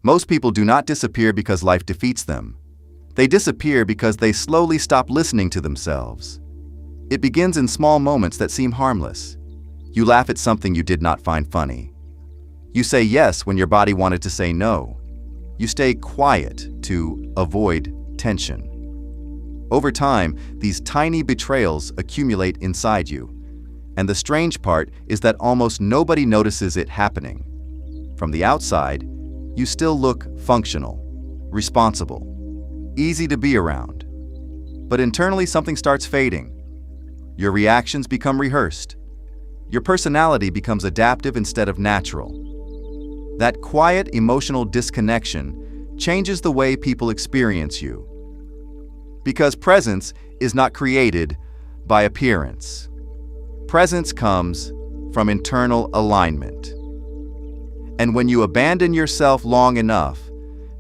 Most people do not disappear because life defeats them. They disappear because they slowly stop listening to themselves. It begins in small moments that seem harmless. You laugh at something you did not find funny. You say yes when your body wanted to say no. You stay quiet to avoid tension. Over time, these tiny betrayals accumulate inside you. And the strange part is that almost nobody notices it happening. From the outside, you still look functional, responsible, easy to be around. But internally, something starts fading. Your reactions become rehearsed. Your personality becomes adaptive instead of natural. That quiet emotional disconnection changes the way people experience you. Because presence is not created by appearance. Presence comes from internal alignment. And when you abandon yourself long enough,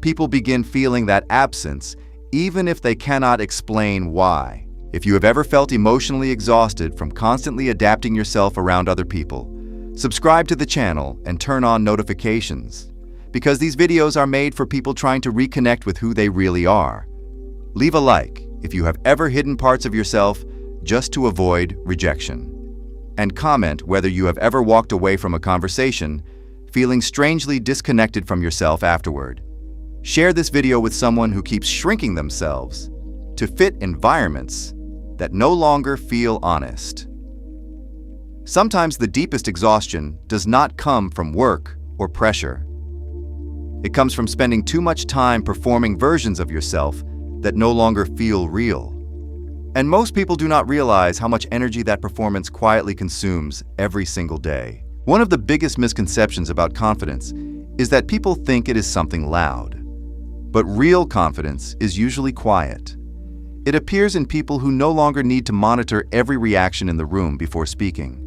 people begin feeling that absence, even if they cannot explain why. If you have ever felt emotionally exhausted from constantly adapting yourself around other people, subscribe to the channel and turn on notifications, because these videos are made for people trying to reconnect with who they really are. Leave a like if you have ever hidden parts of yourself just to avoid rejection. And comment whether you have ever walked away from a conversation feeling strangely disconnected from yourself afterward. Share this video with someone who keeps shrinking themselves to fit environments that no longer feel honest. Sometimes the deepest exhaustion does not come from work or pressure. It comes from spending too much time performing versions of yourself that no longer feel real. And most people do not realize how much energy that performance quietly consumes every single day. One of the biggest misconceptions about confidence is that people think it is something loud. But real confidence is usually quiet. It appears in people who no longer need to monitor every reaction in the room before speaking.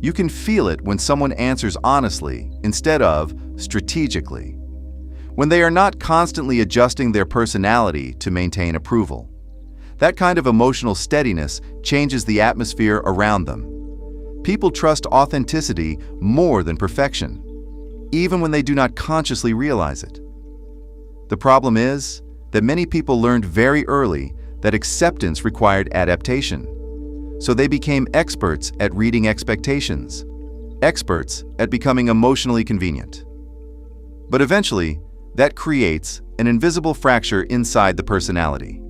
You can feel it when someone answers honestly instead of strategically. When they are not constantly adjusting their personality to maintain approval. That kind of emotional steadiness changes the atmosphere around them. People trust authenticity more than perfection, even when they do not consciously realize it. The problem is that many people learned very early that acceptance required adaptation. So they became experts at reading expectations, experts at becoming emotionally convenient. But eventually, that creates an invisible fracture inside the personality.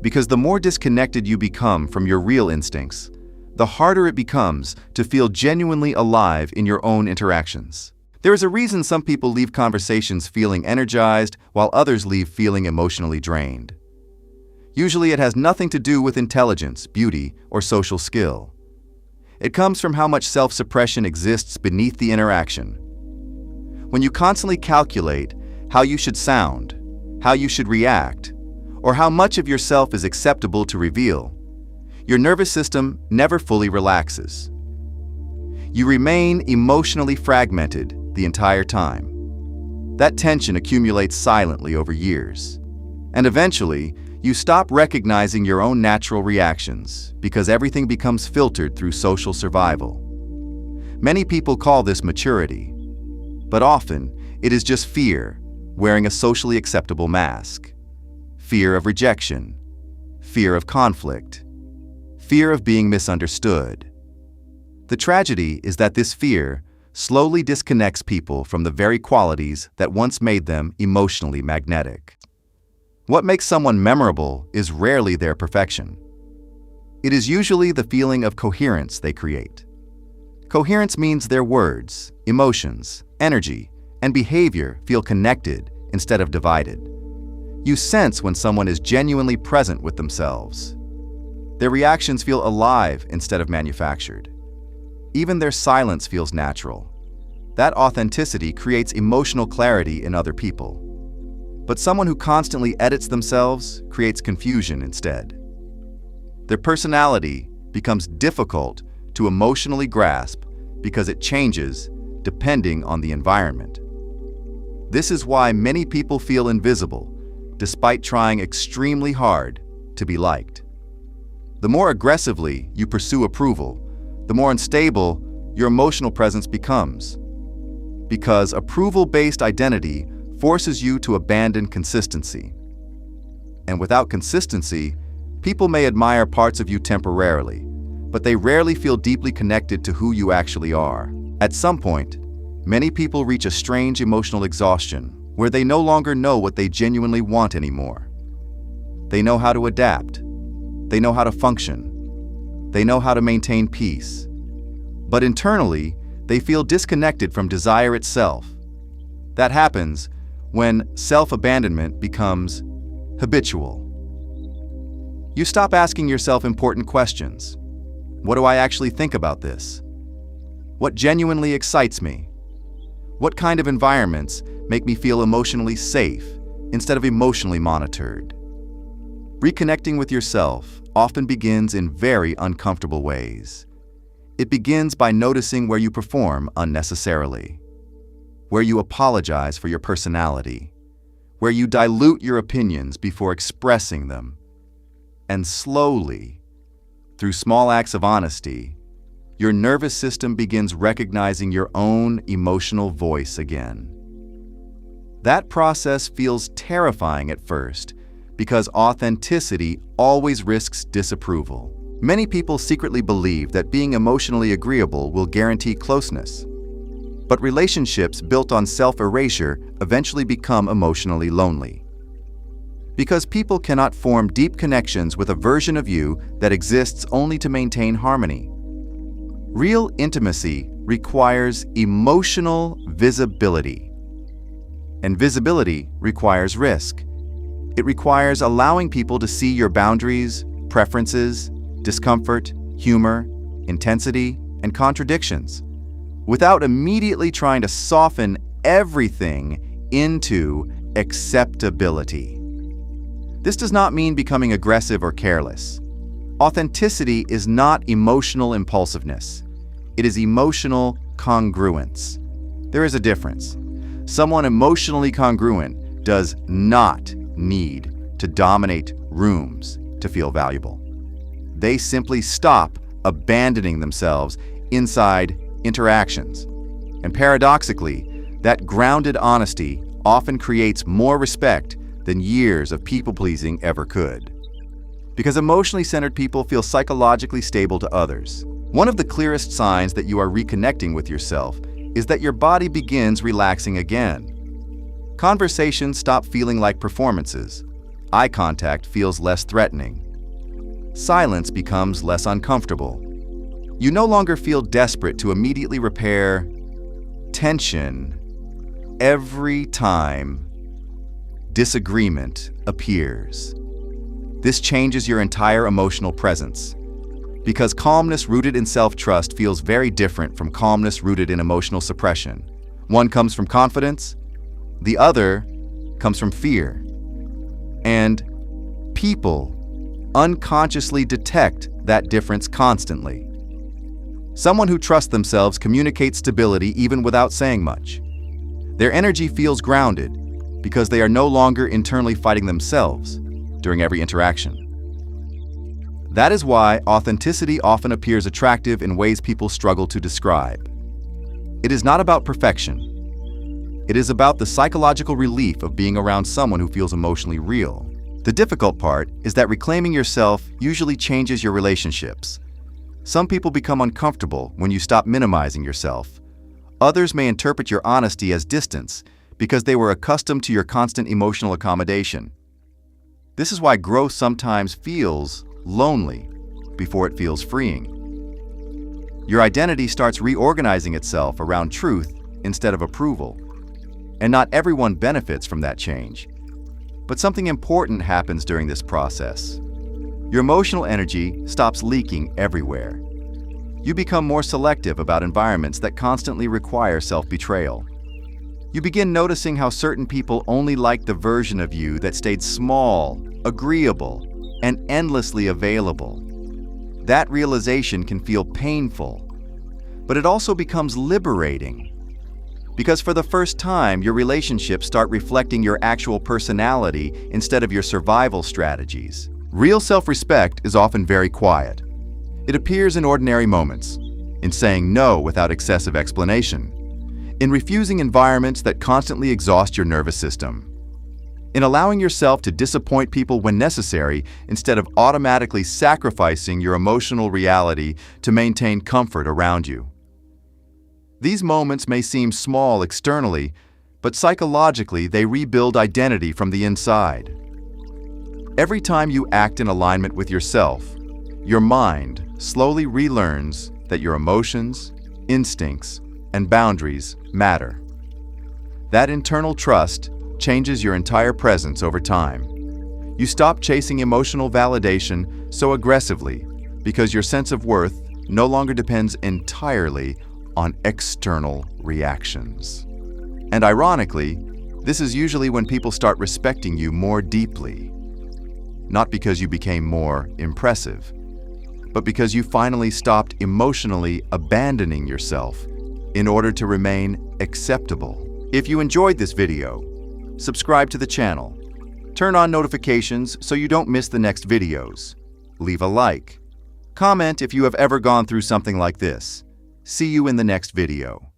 Because the more disconnected you become from your real instincts, the harder it becomes to feel genuinely alive in your own interactions. There is a reason some people leave conversations feeling energized while others leave feeling emotionally drained. Usually it has nothing to do with intelligence, beauty, or social skill. It comes from how much self-suppression exists beneath the interaction. When you constantly calculate how you should sound, how you should react, or how much of yourself is acceptable to reveal, your nervous system never fully relaxes. You remain emotionally fragmented the entire time. That tension accumulates silently over years. And eventually, you stop recognizing your own natural reactions because everything becomes filtered through social survival. Many people call this maturity, but often it is just fear wearing a socially acceptable mask. Fear of rejection, fear of conflict, fear of being misunderstood. The tragedy is that this fear slowly disconnects people from the very qualities that once made them emotionally magnetic. What makes someone memorable is rarely their perfection. It is usually the feeling of coherence they create. Coherence means their words, emotions, energy, and behavior feel connected instead of divided. You sense when someone is genuinely present with themselves. Their reactions feel alive instead of manufactured. Even their silence feels natural. That authenticity creates emotional clarity in other people. But someone who constantly edits themselves creates confusion instead. Their personality becomes difficult to emotionally grasp because it changes depending on the environment. This is why many people feel invisible, despite trying extremely hard to be liked. The more aggressively you pursue approval, the more unstable your emotional presence becomes. Because approval-based identity forces you to abandon consistency. And without consistency, people may admire parts of you temporarily, but they rarely feel deeply connected to who you actually are. At some point, many people reach a strange emotional exhaustion where they no longer know what they genuinely want anymore. They know how to adapt. They know how to function. They know how to maintain peace. But internally, they feel disconnected from desire itself. That happens when self-abandonment becomes habitual. You stop asking yourself important questions. What do I actually think about this? What genuinely excites me? What kind of environments make me feel emotionally safe instead of emotionally monitored? Reconnecting with yourself often begins in very uncomfortable ways. It begins by noticing where you perform unnecessarily, where you apologize for your personality, where you dilute your opinions before expressing them. And slowly, through small acts of honesty, your nervous system begins recognizing your own emotional voice again. That process feels terrifying at first because authenticity always risks disapproval. Many people secretly believe that being emotionally agreeable will guarantee closeness. But relationships built on self-erasure eventually become emotionally lonely. Because people cannot form deep connections with a version of you that exists only to maintain harmony. Real intimacy requires emotional visibility. And visibility requires risk. It requires allowing people to see your boundaries, preferences, discomfort, humor, intensity, and contradictions, without immediately trying to soften everything into acceptability. This does not mean becoming aggressive or careless. Authenticity is not emotional impulsiveness. It is emotional congruence. There is a difference. Someone emotionally congruent does not need to dominate rooms to feel valuable. They simply stop abandoning themselves inside interactions. And paradoxically, that grounded honesty often creates more respect than years of people-pleasing ever could. Because emotionally centered people feel psychologically stable to others. One of the clearest signs that you are reconnecting with yourself is that your body begins relaxing again. Conversations stop feeling like performances. Eye contact feels less threatening. Silence becomes less uncomfortable. You no longer feel desperate to immediately repair tension every time disagreement appears. This changes your entire emotional presence. Because calmness rooted in self-trust feels very different from calmness rooted in emotional suppression. One comes from confidence, the other comes from fear. And people unconsciously detect that difference constantly. Someone who trusts themselves communicates stability even without saying much. Their energy feels grounded because they are no longer internally fighting themselves during every interaction. That is why authenticity often appears attractive in ways people struggle to describe. It is not about perfection. It is about the psychological relief of being around someone who feels emotionally real. The difficult part is that reclaiming yourself usually changes your relationships. Some people become uncomfortable when you stop minimizing yourself. Others may interpret your honesty as distance because they were accustomed to your constant emotional accommodation. This is why growth sometimes feels lonely before it feels freeing. Your identity starts reorganizing itself around truth instead of approval. And not everyone benefits from that change. But something important happens during this process. Your emotional energy stops leaking everywhere. You become more selective about environments that constantly require self-betrayal. You begin noticing how certain people only like the version of you that stayed small, agreeable, and endlessly available. That realization can feel painful, but it also becomes liberating. Because for the first time, your relationships start reflecting your actual personality instead of your survival strategies. Real self-respect is often very quiet. It appears in ordinary moments, in saying no without excessive explanation, in refusing environments that constantly exhaust your nervous system, in allowing yourself to disappoint people when necessary instead of automatically sacrificing your emotional reality to maintain comfort around you. These moments may seem small externally, but psychologically they rebuild identity from the inside. Every time you act in alignment with yourself, your mind slowly relearns that your emotions, instincts, and boundaries matter. That internal trust changes your entire presence over time. You stop chasing emotional validation so aggressively because your sense of worth no longer depends entirely on external reactions. And ironically, this is usually when people start respecting you more deeply. Not because you became more impressive, but because you finally stopped emotionally abandoning yourself in order to remain acceptable. If you enjoyed this video, subscribe to the channel. Turn on notifications so you don't miss the next videos. Leave a like. Comment if you have ever gone through something like this. See you in the next video.